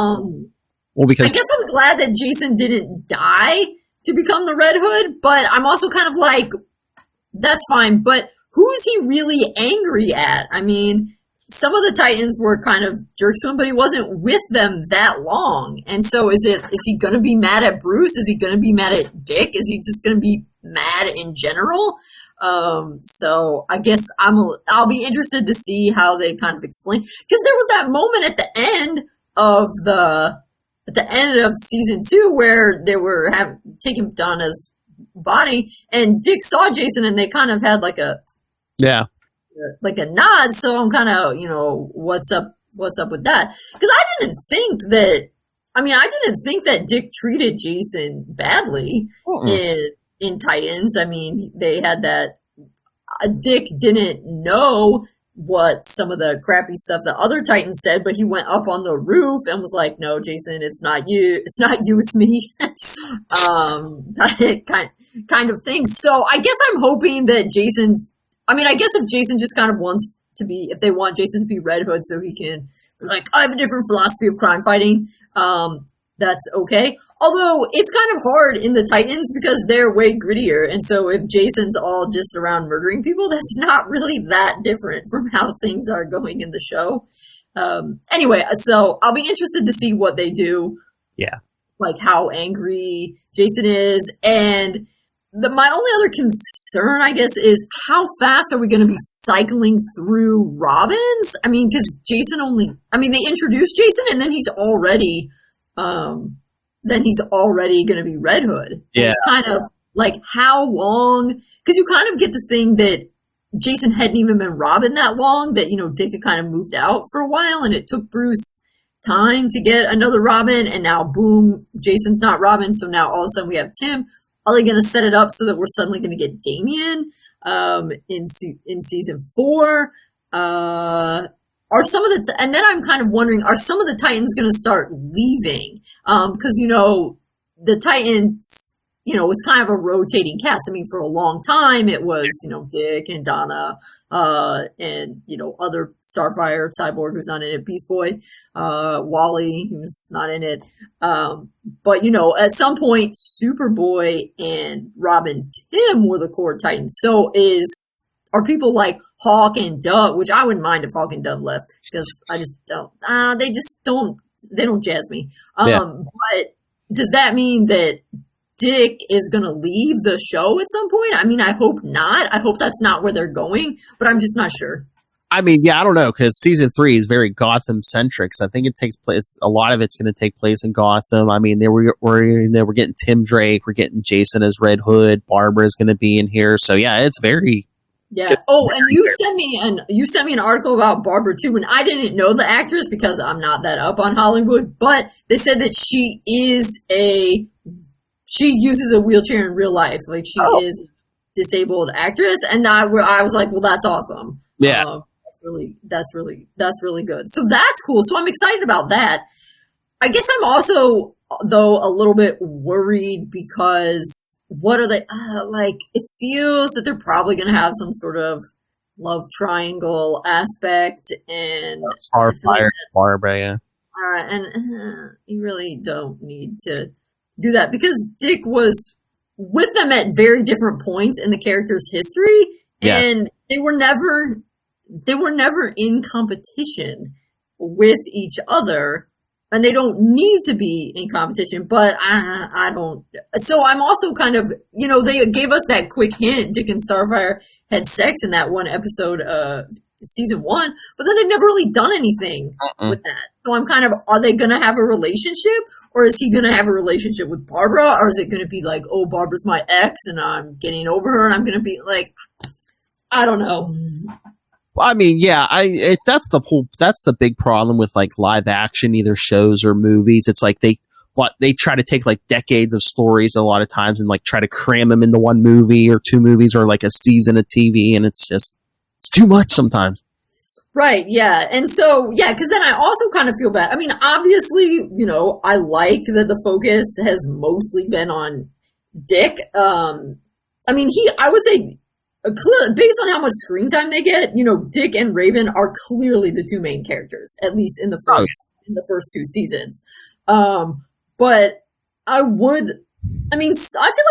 S1: Well, because
S3: I guess I'm glad that Jason didn't die to become the Red Hood, but I'm also kind of like, that's fine. But who is he really angry at? I mean, some of the Titans were kind of jerks to him, but he wasn't with them that long. And so is he going to be mad at Bruce? Is he going to be mad at Dick? Is he just going to be mad in general? So I guess I'll be interested to see how they kind of explain, because there was that moment at the end of season 2 where they were taking Donna's body, and Dick saw Jason, and they kind of had like a nod. So I'm kind of, what's up with that? Because I didn't think that Dick treated Jason badly in Titans. I mean, they had that. Dick didn't know what some of the crappy stuff that other Titans said, but he went up on the roof and was like, "No, Jason, it's not you. It's not you. It's me." kind of thing. So I guess I'm hoping that I guess if Jason just kind of wants to be, if they want Jason to be Red Hood so he can, like, I have a different philosophy of crime fighting, that's okay. Although it's kind of hard in the Titans because they're way grittier. And so if Jason's all just around murdering people, that's not really that different from how things are going in the show. Anyway, so I'll be interested to see what they do.
S1: Yeah.
S3: Like how angry Jason is. And my only other concern, I guess, is how fast are we going to be cycling through Robins? I mean, because they introduced Jason and then he's already going to be Red Hood.
S1: Yeah.
S3: It's kind of like how long, because you kind of get the thing that Jason hadn't even been Robin that long, that, Dick had kind of moved out for a while, and it took Bruce time to get another Robin, and now boom, Jason's not Robin, so now all of a sudden we have Tim. Are they going to set it up so that we're suddenly going to get Damian in season 4? Are some of and then I'm kind of wondering, are some of the Titans going to start leaving? Because, the Titans, it's kind of a rotating cast. I mean, for a long time, it was, Dick and Donna, and, other Starfire, Cyborg, who's not in it, Beast Boy, Wally, who's not in it. But, at some point, Superboy and Robin Tim were the core Titans. So are people like Hawk and Dove, which I wouldn't mind if Hawk and Dove left, because I just don't, they don't jazz me. But does that mean that Dick is going to leave the show at some point? I mean, I hope not. I hope that's not where they're going, but I'm just not sure.
S1: I mean, yeah, I don't know, because season 3 is very Gotham-centric, so I think it takes place, a lot of it's going to take place in Gotham. I mean, we're getting Tim Drake, we're getting Jason as Red Hood, Barbara's going to be in here, so yeah, it's very...
S3: Yeah. Oh, and you sent me an article about Barbara too, and I didn't know the actress because I'm not that up on Hollywood, but they said that she uses a wheelchair in real life. Like, she is a disabled actress, and I was like, well, that's awesome.
S1: Yeah.
S3: That's really good. So that's cool. So I'm excited about that. I guess I'm also, though, a little bit worried because what are they, it feels that they're probably going to have some sort of love triangle aspect, and
S1: Starfire, Barbara, yeah.
S3: And you really don't need to do that, because Dick was with them at very different points in the character's history, and they were never in competition with each other, and they don't need to be in competition, but I don't. So I'm also kind of, they gave us that quick hint, Dick and Starfire had sex in that one episode of season 1, but then they've never really done anything with that. So I'm kind of, are they going to have a relationship, or is he going to have a relationship with Barbara, or is it going to be like, oh, Barbara's my ex and I'm getting over her, and I'm going to be like, I don't know.
S1: I mean, yeah, that's the big problem with like live action, either shows or movies. It's like they try to take like decades of stories a lot of times and like try to cram them into one movie or 2 movies or like a season of TV, and it's too much sometimes.
S3: Right, yeah. And so, yeah, because then I also kind of feel bad. I mean, obviously, I like that the focus has mostly been on Dick. I mean, I would say based on how much screen time they get, Dick and Raven are clearly the two main characters, at least in the first two seasons. But I feel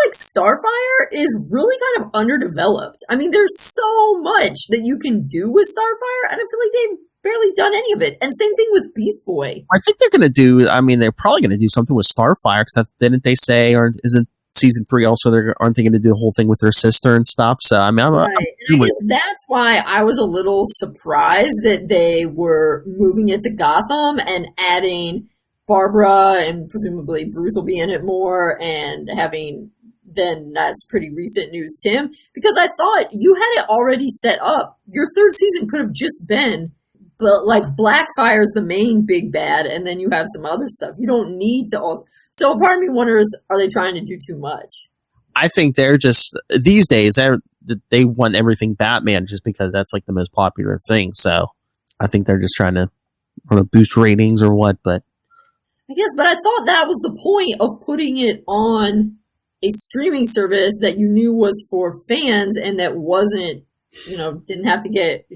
S3: like Starfire is really kind of underdeveloped. I mean, there's so much that you can do with Starfire, and I feel like they've barely done any of it. And same thing with Beast Boy.
S1: I think they're going to do, they're probably going to do something with Starfire, because didn't they say, or isn't season 3 also, aren't they going to do the whole thing with their sister and stuff? So, I
S3: guess that's why I was a little surprised that they were moving it to Gotham and adding Barbara, and presumably Bruce will be in it more, and then that's pretty recent news, Tim, because I thought you had it already set up. Your third season could have just been, but like Blackfire's the main big bad, and then you have some other stuff. You don't need to also. So part of me wonders, are they trying to do too much?
S1: I think they're just, these days, they want everything Batman just because that's like the most popular thing. So I think they're just trying to boost ratings or what, but.
S3: I guess, but I thought that was the point of putting it on a streaming service that you knew was for fans and that wasn't, didn't have to get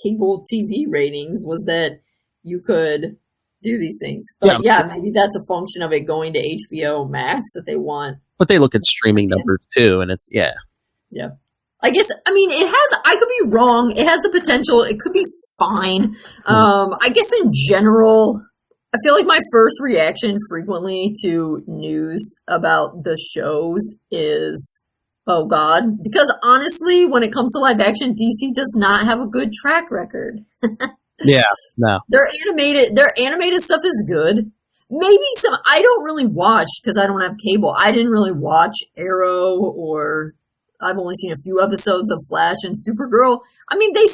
S3: cable TV ratings, was that you could do these things. But maybe that's a function of it going to HBO Max that they want.
S1: But they look at streaming numbers too, and it's, yeah.
S3: I guess, I could be wrong. It has the potential. It could be fine. I guess in general, I feel like my first reaction frequently to news about the shows is, oh God, because honestly, when it comes to live action, DC does not have a good track record.
S1: Yeah, no.
S3: Their animated stuff is good. Maybe I don't really watch, because I don't have cable. I didn't really watch Arrow, or I've only seen a few episodes of Flash and Supergirl. They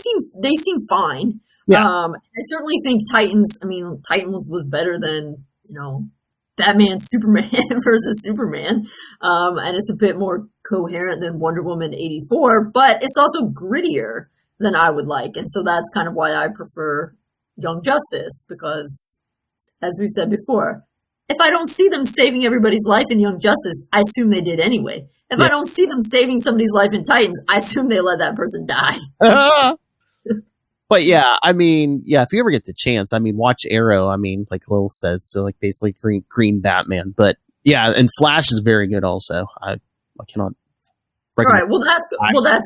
S3: seem fine. Yeah. I certainly think Titans was better than, Batman, Superman versus Superman. And it's a bit more coherent than Wonder Woman 84, but it's also grittier than I would like. And so that's kind of why I prefer Young Justice, because as we've said before, if I don't see them saving everybody's life in Young Justice, I assume they did anyway. If I don't see them saving somebody's life in Titans, I assume they let that person die.
S1: But if you ever get the chance, watch Arrow. Like Lil says, so like basically green Batman. But yeah, and Flash is very good also. I cannot.
S3: All right, well that's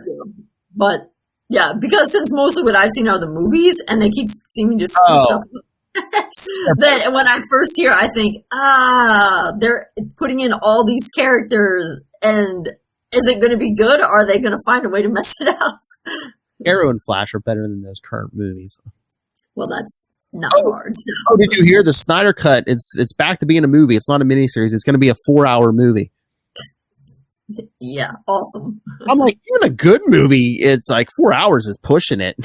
S3: good. But yeah, because since mostly what I've seen are the movies, and they keep seeming to screw stuff up. That when I first hear, I think, they're putting in all these characters, and is it going to be good, or are they going to find a way to mess it up?
S1: Arrow and Flash are better than those current movies.
S3: Well, that's not hard.
S1: Oh, did you hear the Snyder Cut? It's back to being a movie. It's not a miniseries. It's going to be a 4-hour movie.
S3: Yeah, awesome.
S1: I'm like, even a good movie, it's like 4 hours is pushing it.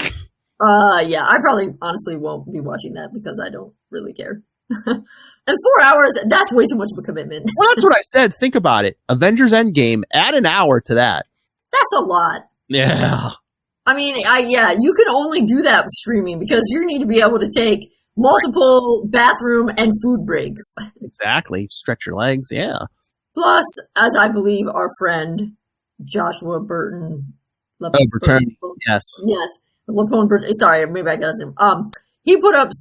S3: Yeah, I probably honestly won't be watching that because I don't really care. And 4 hours, that's way too much of a commitment.
S1: Well, that's what I said. Think about it. Avengers Endgame, add an hour to that.
S3: That's a lot.
S1: Yeah.
S3: You can only do that with streaming because you need to be able to take multiple bathroom and food breaks.
S1: Exactly. Stretch your legs, yeah.
S3: Plus, as I believe our friend Joshua Burton...
S1: Yes.
S3: Yes. LaPone Burton. Sorry, maybe I got his name. He put up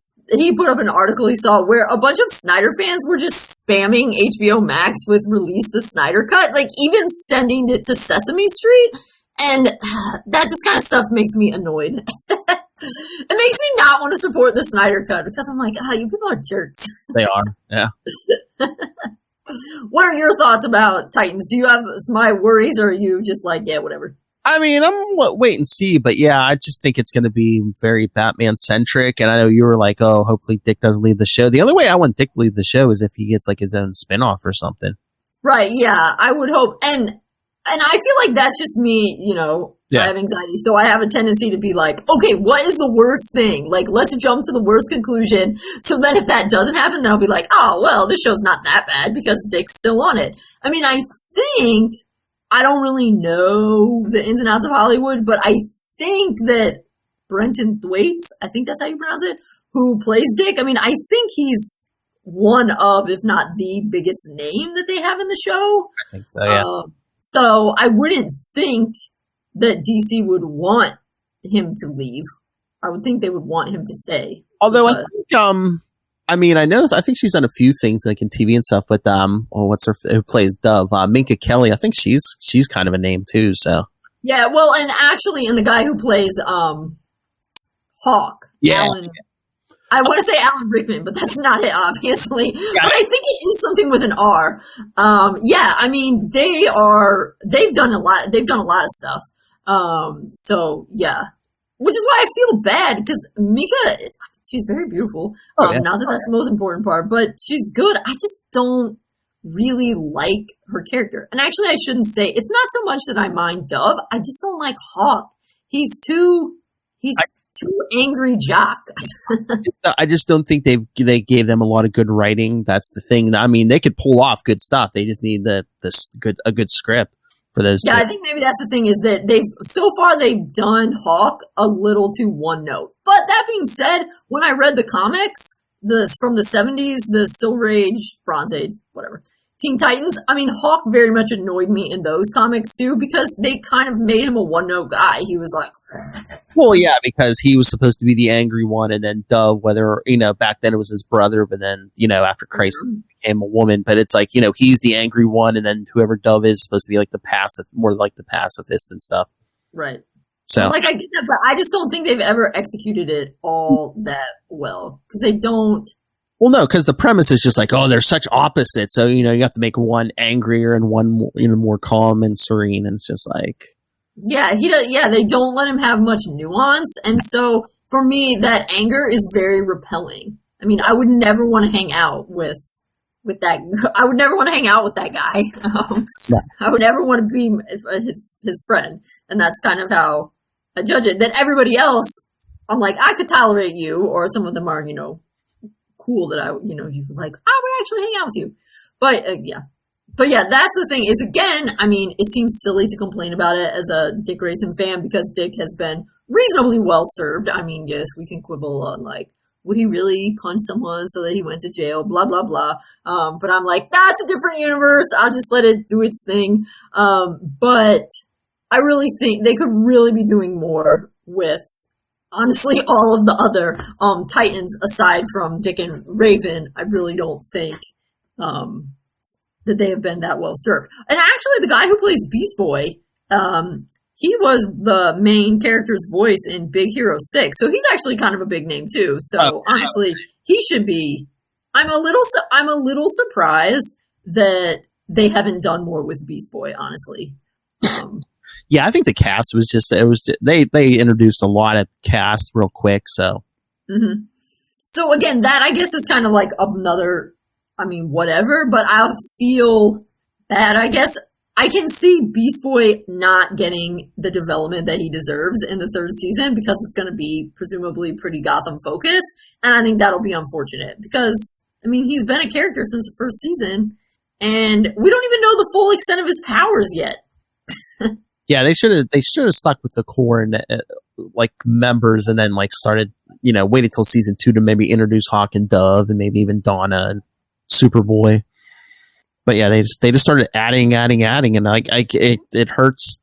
S3: an article he saw where a bunch of Snyder fans were just spamming HBO Max with release the Snyder Cut, like even sending it to Sesame Street. And that just kind of stuff makes me annoyed. It makes me not want to support the Snyder Cut because I'm like, you people are jerks.
S1: They are, yeah.
S3: What are your thoughts about Titans? Do you have my worries, or are you just like, yeah, whatever?
S1: I'm wait and see, but yeah, I just think it's going to be very Batman-centric, and I know you were like, oh, hopefully Dick doesn't leave the show. The only way I want Dick to leave the show is if he gets like his own spinoff or something.
S3: Right, yeah, I would hope. And I feel like that's just me, I have anxiety, so I have a tendency to be like, okay, what is the worst thing? Like, let's jump to the worst conclusion, so then if that doesn't happen, then I'll be like, oh, well, this show's not that bad because Dick's still on it. I don't really know the ins and outs of Hollywood, but I think that Brenton Thwaites, I think that's how you pronounce it, who plays Dick, I think he's one of, if not the biggest name that they have in the show.
S1: I think so, yeah.
S3: So I wouldn't think that DC would want him to leave. I would think they would want him to stay.
S1: Although I think, I think she's done a few things like in TV and stuff, but who plays Dove? Minka Kelly. I think she's kind of a name too. So
S3: yeah, well, and actually, and the guy who plays Hawk, Alan. I want to say Alan Rickman, but that's not it, obviously. Yeah. But I think it is something with an R. They've done a lot. They've done a lot of stuff. So yeah, which is why I feel bad because Mika, she's very beautiful. Not that that's the most important part, but she's good. I just don't really like her character. And actually, I shouldn't say it's not so much that I mind Dove. I just don't like Hawk. He's too angry jock.
S1: I just don't think they gave them a lot of good writing. That's the thing. I mean, they could pull off good stuff. They just need a good script for those.
S3: Yeah, I think maybe that's the thing is that they've done Hawk a little too one note. But that being said, when I read the comics, from the 70s, the Silver Age, Bronze Age, whatever, Teen Titans, I mean, Hawk very much annoyed me in those comics too because they kind of made him a one-note guy. He was like...
S1: Well, yeah, because he was supposed to be the angry one, and then Dove, back then it was his brother, but then, after Crisis, he became a woman. But it's like, he's the angry one, and then whoever Dove is supposed to be like more like the pacifist and stuff.
S3: Right.
S1: So,
S3: I get that, but I just don't think they've ever executed it all that well because they don't.
S1: Well, no, because the premise is just like, oh, they're such opposites. So, you have to make one angrier and one more, more calm and serene. And it's just like.
S3: Yeah, they don't let him have much nuance. And so for me, that anger is very repelling. I mean, I would never want to hang out with that. I would never want to hang out with that guy. I would never want to be his friend. And that's kind of how I judge it. Then everybody else, I'm like, I could tolerate you, or some of them are, cool that you like, I would actually hang out with you. But yeah, that's the thing is, again, I mean, it seems silly to complain about it as a Dick Grayson fan because Dick has been reasonably well served. I mean, yes, we can quibble on like, would he really punch someone so that he went to jail, blah, blah, blah. But I'm like, that's a different universe. I'll just let it do its thing. But I really think they could really be doing more with, honestly, all of the other Titans aside from Dick and Raven. I really don't think that they have been that well served. And actually, the guy who plays Beast Boy, he was the main character's voice in Big Hero 6, so he's actually kind of a big name too. So honestly, he should be. I'm a little surprised that they haven't done more with Beast Boy. Honestly.
S1: Yeah, I think the cast was they introduced a lot of cast real quick. So.
S3: Mm-hmm. So again, that I guess is kind of like another. I mean, whatever, but I'll feel bad, I guess. I can see Beast Boy not getting the development that he deserves in the third season because it's going to be presumably pretty Gotham focused. And I think that'll be unfortunate because, I mean, he's been a character since the first season and we don't even know the full extent of his powers yet.
S1: Yeah, they should have stuck with the core and like members and then like started, waited till season 2 to maybe introduce Hawk and Dove and maybe even Donna and Superboy. But yeah, they just started adding, and like it hurts,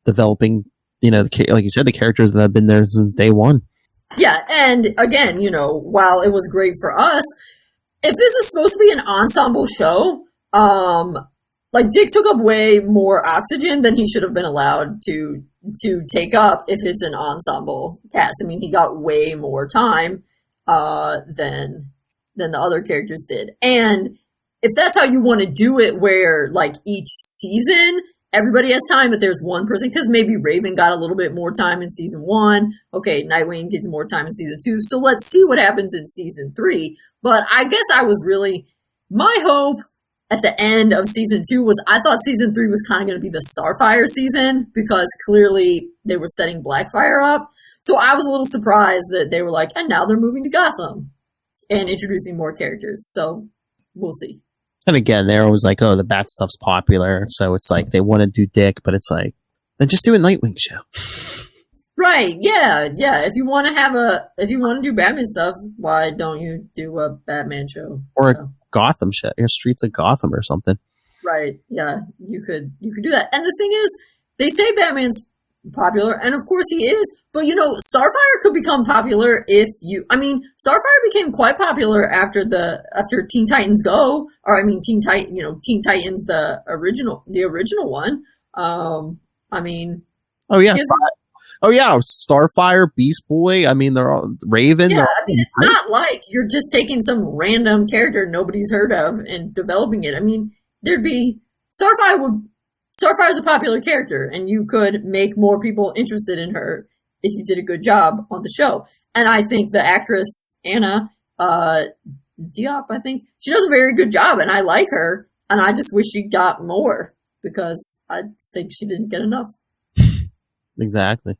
S1: developing, like you said, the characters that have been there since day one.
S3: Yeah, and again, while it was great for us, if this is supposed to be an ensemble show, like Dick took up way more oxygen than he should have been allowed to take up if it's an ensemble cast. I mean, he got way more time than the other characters did. And if that's how you want to do it, where like each season everybody has time, but there's one person, because maybe Raven got a little bit more time in season 1. Okay, Nightwing gets more time in season 2. So let's see what happens in season 3. But I guess my hope at the end of season 2 was I thought season 3 was kind of going to be the Starfire season because clearly they were setting Blackfire up. So I was a little surprised that they were like, and now they're moving to Gotham and introducing more characters. So we'll see.
S1: And again, they're always like, oh, the Bat stuff's popular. So it's like they want to do Dick, but it's like, then just do a Nightwing show.
S3: Right. Yeah. Yeah. If you want to do Batman stuff, why don't you do a Batman show?
S1: Or a Gotham show, Streets of Gotham or something.
S3: Right. Yeah. You could do that. And the thing is, they say Batman's popular, and of course he is. But Starfire could become popular if Starfire became quite popular after Teen Titans Go, or Teen Titans the original one.
S1: Oh yeah, Starfire, Beast Boy. I mean, they're all Raven.
S3: Yeah, it's not like you're just taking some random character nobody's heard of and developing it. I mean, there'd be Starfire's a popular character, and you could make more people interested in her if you did a good job on the show. And I think the actress Anna Diop, I think she does a very good job, and I like her. And I just wish she got more because I think she didn't get enough.
S1: Exactly.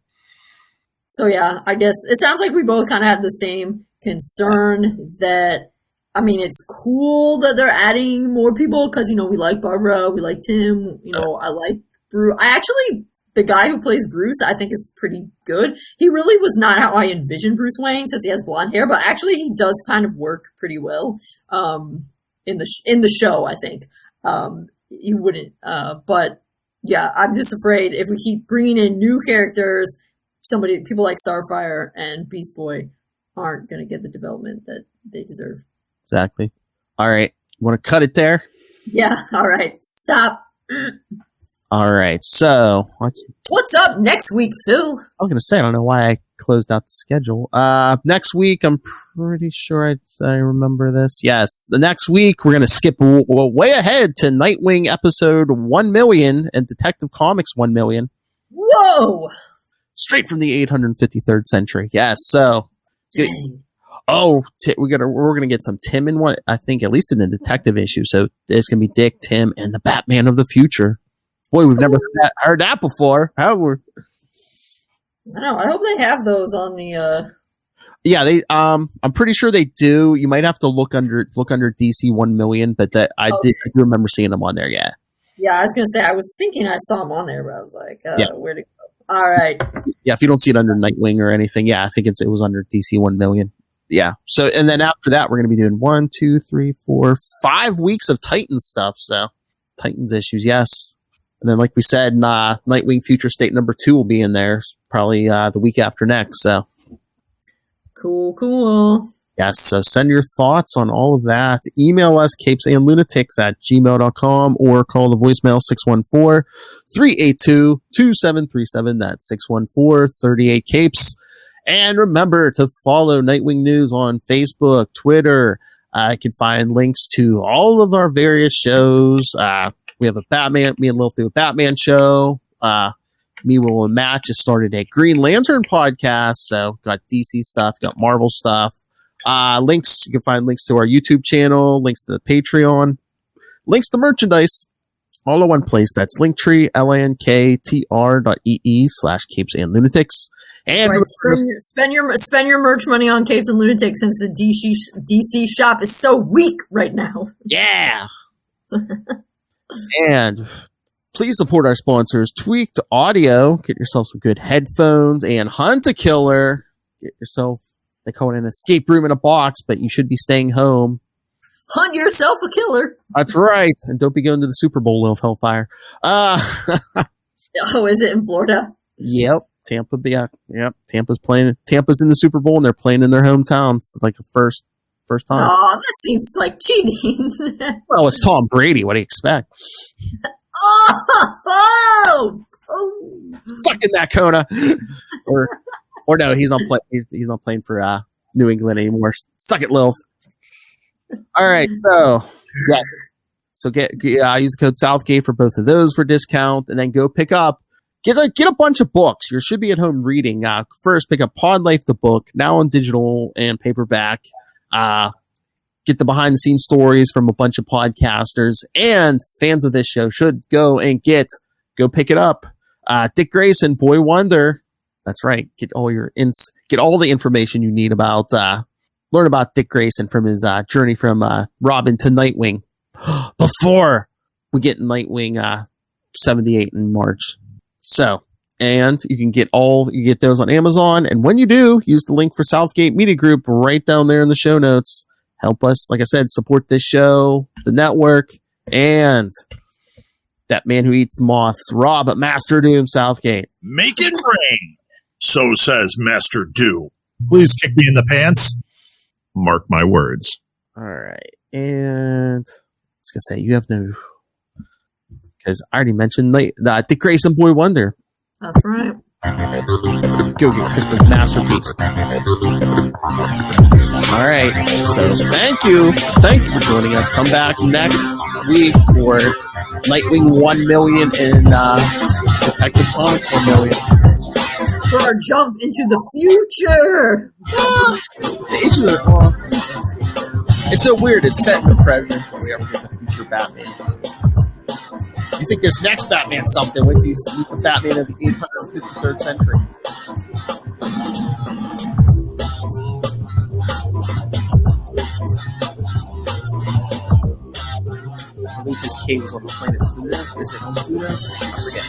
S3: So yeah, I guess it sounds like we both kind of had the same concern that, it's cool that they're adding more people because, we like Barbara, we like Tim, I like Bruce. The guy who plays Bruce, I think is pretty good. He really was not how I envisioned Bruce Wayne since he has blonde hair, but actually he does kind of work pretty well in the show, I think. You wouldn't, but yeah, I'm just afraid if we keep bringing in new characters, people like Starfire and Beast Boy aren't going to get the development that they deserve.
S1: Exactly. All right. Want to cut it there?
S3: Yeah. All right. Stop.
S1: All right. So
S3: what's up next week, Phil?
S1: I was going to say, I don't know why I closed out the schedule. Next week, I'm pretty sure I remember this. Yes. The next week, we're going to skip way ahead to Nightwing episode 1 million and Detective Comics 1 million.
S3: Whoa!
S1: Straight from the 853rd century. Yes. So.
S3: Dang.
S1: We're gonna get some Tim in one. I think at least in the detective issue. So there's gonna be Dick, Tim, and the Batman of the future. Boy, we've never heard that before. I know.
S3: I hope they have those on the.
S1: Yeah, they. I'm pretty sure they do. You might have to look under DC 1 million, but I do remember seeing them on there. Yeah.
S3: Yeah, I was gonna say I was thinking I saw them on there, but I was like, where'd it go? All right.
S1: Yeah, if you don't see it under Nightwing or anything, yeah, I think it was under DC 1 million. Yeah. So, and then after that, we're going to be doing 1, 2, 3, 4, 5 weeks of Titans stuff. So, Titans issues, yes. And then, like we said, Nightwing Future State number 2 will be in there probably the week after next. So,
S3: cool.
S1: Yes. So, send your thoughts on all of that. Email us capesandlunatics@gmail.com or call the voicemail 614-382-2737. That's 614-38-CAPES. And remember to follow Nightwing News on Facebook, Twitter. You can find links to all of our various shows. We have me and Lil do a Batman show. Me, Will, and Matt just started a Green Lantern podcast. So got DC stuff, got Marvel stuff. Links, you can find links to our YouTube channel, links to the Patreon, links to merchandise. All in one place. That's Linktree, linktr.ee/capesandlunatics. And
S3: right, spend your merch money on Capes and Lunatics since the DC shop is so weak right now.
S1: Yeah. And please support our sponsors, Tweaked Audio. Get yourself some good headphones, and Hunt a Killer. Get yourself, they call it an escape room in a box, but you should be staying home.
S3: Hunt yourself a killer.
S1: That's right. And don't be going to the Super Bowl, Lil Hellfire.
S3: Oh, is it in Florida?
S1: Yep. Tampa, yeah. Yep. Tampa's in the Super Bowl, and they're playing in their hometown. It's like the first time.
S3: Oh, that seems like cheating.
S1: Well, it's Tom Brady. What do you expect?
S3: Oh!
S1: Suck in that, Kona. or no, he's not playing for New England anymore. Suck it, Lil. All right, so yeah, so use the code Southgate for both of those for discount, and then go pick up. Get a bunch of books. You should be at home reading. First, pick up Pod Life the book, now on digital and paperback. Get the behind the scenes stories from a bunch of podcasters, and fans of this show should go pick it up. Dick Grayson, Boy Wonder. That's right. Get all the information you need about learn about Dick Grayson from his journey from Robin to Nightwing before we get Nightwing 78 in March. So, and you get those on Amazon. And when you do, use the link for Southgate Media Group right down there in the show notes. Help us, like I said, support this show, the network, and That man who eats moths. Rob, Master Doom, Southgate.
S4: Make it rain. So says Master Doom. Please kick me in the pants. Mark my words.
S1: All right. And I was going to say, you have no... Because I already mentioned Dick Grayson Boy Wonder.
S3: That's right.
S1: Go get Kristen's masterpiece. All right. So thank you. Thank you for joining us. Come back next week for Nightwing 1 million and Detective Comics 1 million.
S3: For our jump into the future.
S1: It's so weird. It's set in the present when we ever get the future Batman. You think this next Batman's something? Wait till you meet the Batman of the 853rd century. I believe his cave is on the planet Luna. Is it on Luna? I forget.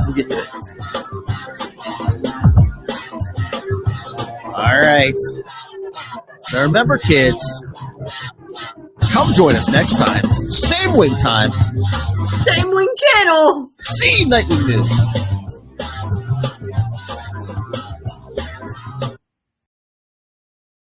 S1: We'll get to it. All right. So remember, kids, come join us next time. Same wing time.
S3: Same Wing Channel.
S1: See Nightwing News.